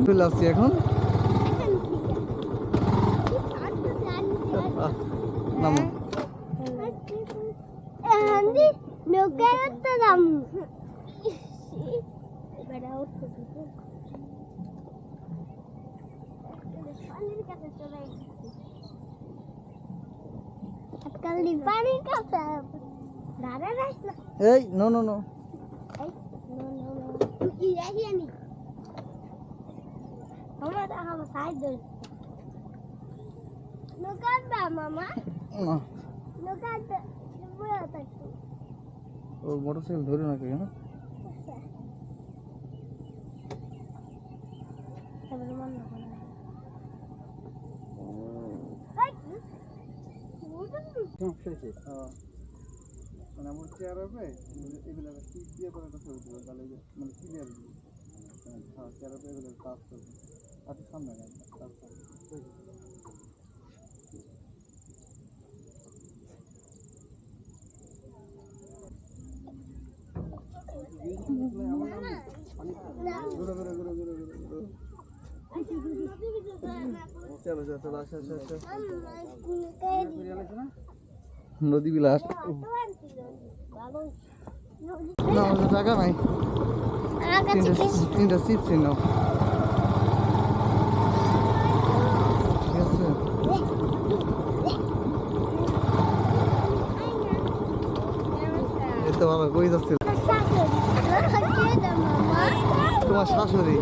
চলে আসছি এখন নামো এই নো নো নো ও মোটরসাইকেল ধরে নাকি হ্যাঁ মানে আমার চেয়ার হবে এগুলো কি দিয়ে করে একটা ছবি দেবো তাহলে মানে ক্লিয়ার দিবে হ্যাঁ চেয়ার হবে এগুলো কাজ করবে হাতের সামনে না কাজ করবে চলো চলো চলো আসো আসো আসো নদী বিলাস না আমাদের টাকা নাই তিনটা চিপস নাও ঠিক আছে এত ভালো কই যাচ্ছে তোমার শাশুড়ি